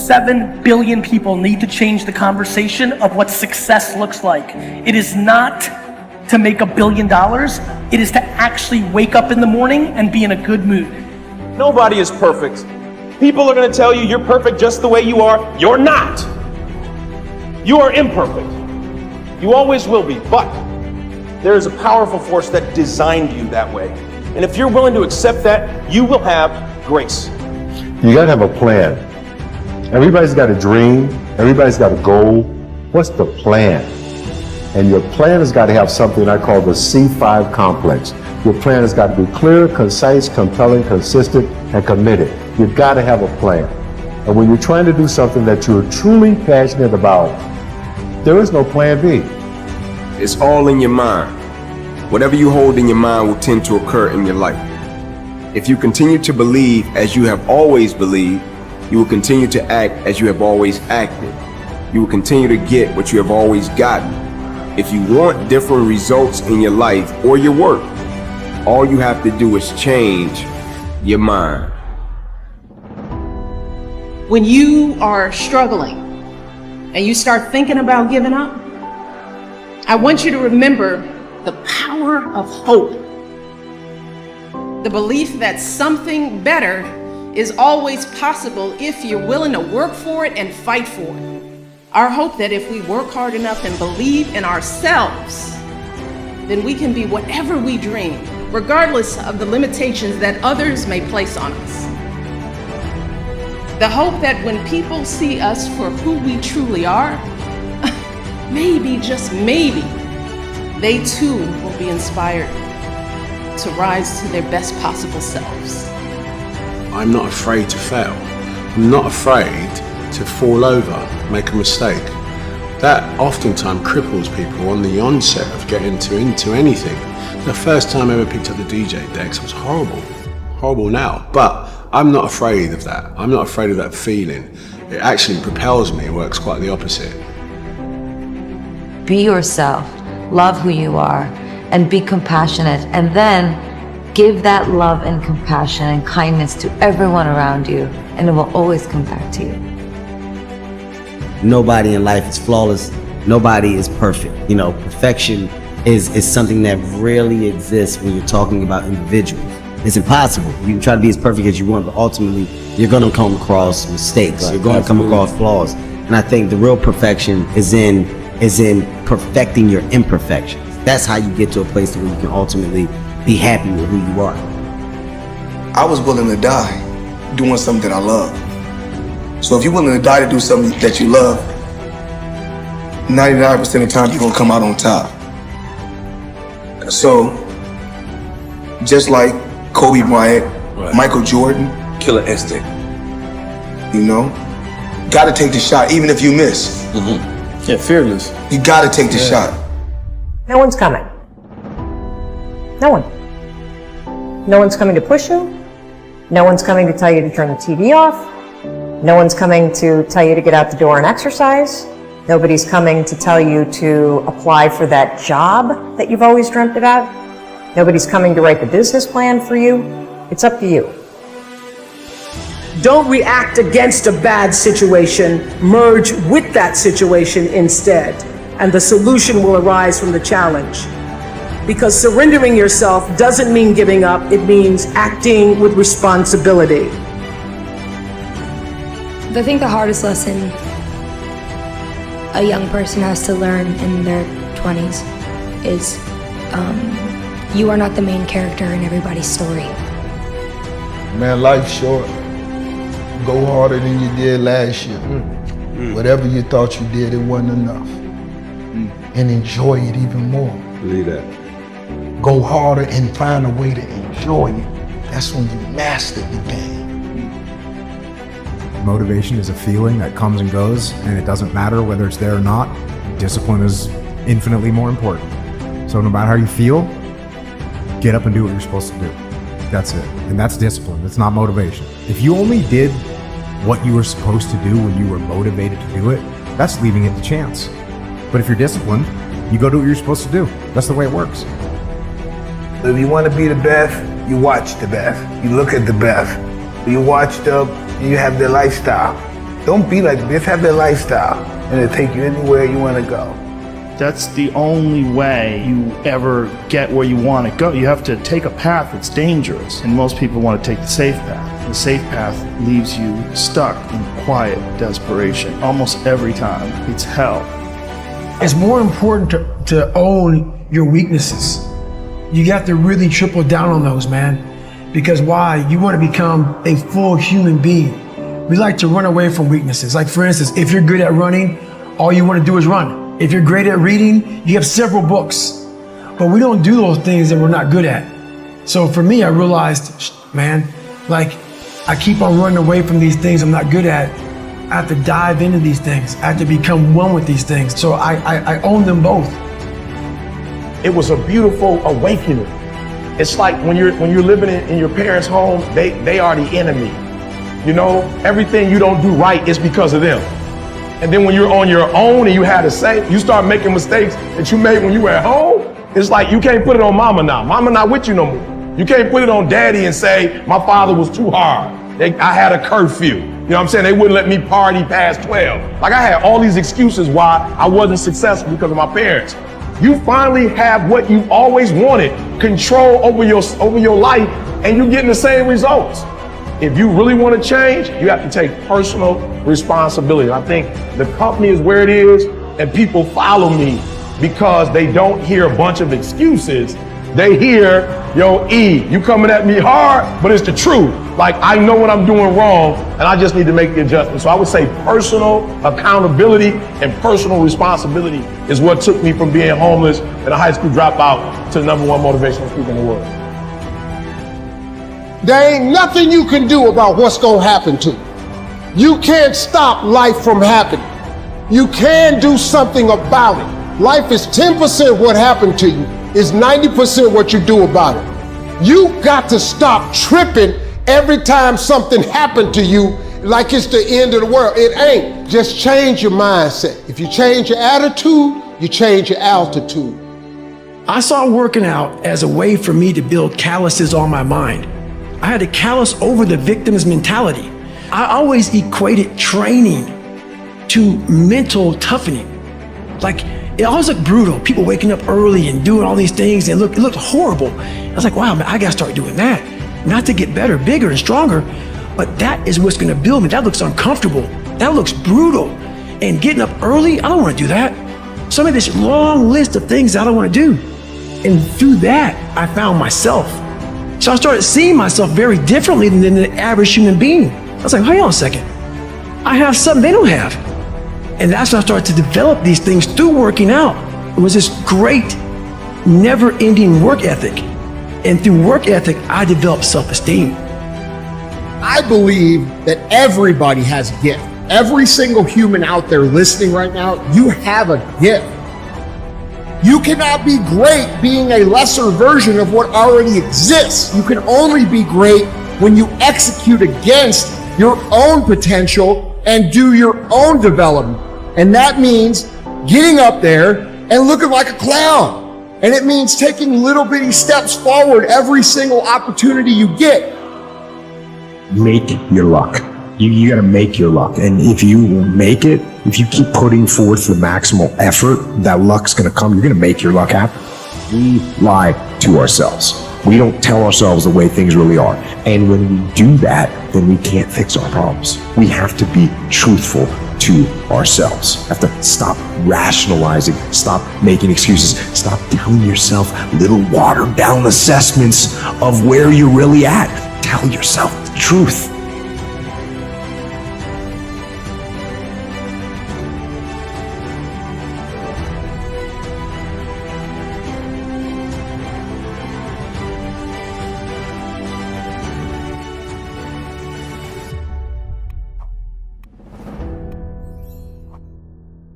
7 billion people need to change the conversation of what success looks like. It is not to make $1 billion. It is to actually wake up in the morning and be in a good mood. Nobody is perfect. People are going to tell you you're perfect just the way you are. You're not. You are imperfect. You always will be, but there is a powerful force that designed you that way. And if you're willing to accept that, you will have grace. You gotta have a plan. Everybody's got a dream. Everybody's got a goal. What's the plan? And your plan has got to have something I call the C5 complex. Your plan has got to be clear, concise, compelling, consistent, and committed. You've got to have a plan. And when you're trying to do something that you're truly passionate about, there is no plan B. It's all in your mind. Whatever you hold in your mind will tend to occur in your life. If you continue to believe as you have always believed, you will continue to act as you have always acted. You will continue to get what you have always gotten. If you want different results in your life or your work, all you have to do is change your mind. When you are struggling and you start thinking about giving up, I want you to remember the power of hope. The belief that something better is always possible if you're willing to work for it and fight for it. Our hope that if we work hard enough and believe in ourselves, then we can be whatever we dream, regardless of the limitations that others may place on us. The hope that when people see us for who we truly are, maybe, just maybe, they too will be inspired to rise to their best possible selves. I'm not afraid to fail. I'm not afraid to fall over, make a mistake. That oftentimes cripples people on the onset of getting into anything. The first time I ever picked up the DJ decks was horrible. Horrible now, but I'm not afraid of that. I'm not afraid of that feeling. It actually propels me. It works quite the opposite. Be yourself, love who you are, and be compassionate, and then give that love and compassion and kindness to everyone around you, and it will always come back to you. Nobody in life is flawless. Nobody is perfect. You know, perfection is something that rarely exists when you're talking about individuals. It's impossible. You can try to be as perfect as you want, but ultimately you're going to come across mistakes. Right. You're going to come across flaws. And I think the real perfection is in perfecting your imperfections. That's how you get to a place where you can ultimately be happy with who you are. I was willing to die doing something that I love. So if you're willing to die to do something that you love, 99% of the time you're gonna come out on top. So, just like Kobe Bryant, right. Michael Jordan, Killer instinct. You know, gotta take the shot even if you miss. Yeah, fearless. You gotta take the shot. No one's coming. No one. No one's coming to push you. No one's coming to tell you to turn the TV off. No one's coming to tell you to get out the door and exercise. Nobody's coming to tell you to apply for that job that you've always dreamt about. Nobody's coming to write the business plan for you. It's up to you. Don't react against a bad situation, merge with that situation instead, and the solution will arise from the challenge. Because surrendering yourself doesn't mean giving up, it means acting with responsibility. I think the hardest lesson a young person has to learn in their 20s is you are not the main character in everybody's story. Man, life's short. Go harder than you did last year. Whatever you thought you did, it wasn't enough. And enjoy it even more. Believe that. Go harder and find a way to enjoy it. That's when you master the game. Motivation is a feeling that comes and goes, and it doesn't matter whether it's there or not. Discipline is infinitely more important. So no matter how you feel, get up and do what you're supposed to do. That's it. And that's discipline. It's not motivation. If you only did what you were supposed to do when you were motivated to do it, that's leaving it to chance. But if you're disciplined, you go do what you're supposed to do. That's the way it works. If you want to be the best, you watch the best. You look at the best. You watch them, and you have their lifestyle. Don't be like this. Have their lifestyle, and it'll take you anywhere you want to go. That's the only way you ever get where you want to go. You have to take a path that's dangerous, and most people want to take the safe path. The safe path leaves you stuck in quiet desperation almost every time. It's hell. It's more important to own your weaknesses. You got to really triple down on those, man. Because why? You want to become a full human being. We like to run away from weaknesses. Like for instance, if you're good at running, all you want to do is run. If you're great at reading, you have several books. But we don't do those things that we're not good at. So for me, I realized, man, like I keep on running away from these things I'm not good at. I have to dive into these things. I have to become one with these things. So I own them both. It was a beautiful awakening. It's like when you're living in your parents' home, they are the enemy. You know, everything you don't do right is because of them. And then when you're on your own and you had to say, you start making mistakes that you made when you were at home, it's like you can't put it on mama now. Mama not with you no more. You can't put it on daddy and say, my father was too hard. I had a curfew. You know what I'm saying? They wouldn't let me party past 12. Like I had all these excuses why I wasn't successful because of my parents. You finally have what you've always wanted, control over your life, and you're getting the same results. If you really want to change, you have to take personal responsibility. I think the company is where it is, and people follow me because they don't hear a bunch of excuses. They hear, yo, E, you coming at me hard, but it's the truth. Like, I know what I'm doing wrong, and I just need to make the adjustment. So I would say personal accountability and personal responsibility is what took me from being homeless and a high school dropout to the #1 motivational speaker in the world. There ain't nothing you can do about what's gonna happen to you. You can't stop life from happening. You can do something about it. Life is 10% what happened to you, is 90% what you do about it. You got to stop tripping every time something happened to you like it's the end of the world. It ain't. Just change your mindset. If you change your attitude, you change your altitude. I saw working out as a way for me to build calluses on my mind. I had to callous over the victim's mentality. I always equated training to mental toughening. Like, it always looked brutal. People waking up early and doing all these things, and it looked horrible. I was like, wow, man, I gotta start doing that. Not to get better, bigger, and stronger, but that is what's gonna build me. That looks uncomfortable. That looks brutal. And getting up early, I don't wanna do that. So I made this long list of things I don't wanna do. And through that, I found myself. So I started seeing myself very differently than the average human being. I was like, hold on a second. I have something they don't have. And that's when I started to develop these things through working out. It was this great, never-ending work ethic. And through work ethic, I developed self-esteem. I believe that everybody has a gift. Every single human out there listening right now, you have a gift. You cannot be great being a lesser version of what already exists. You can only be great when you execute against your own potential and do your own development. And that means getting up there and looking like a clown. And it means taking little bitty steps forward every single opportunity you get. Make your luck. You gotta make your luck. And if you make it, if you keep putting forth the maximal effort, that luck's gonna come. You're gonna make your luck happen. We lie to ourselves. We don't tell ourselves the way things really are. And when we do that, then we can't fix our problems. We have to be truthful to ourselves. Have to stop rationalizing, stop making excuses, stop telling yourself little watered down assessments of where you're really at. Tell yourself the truth.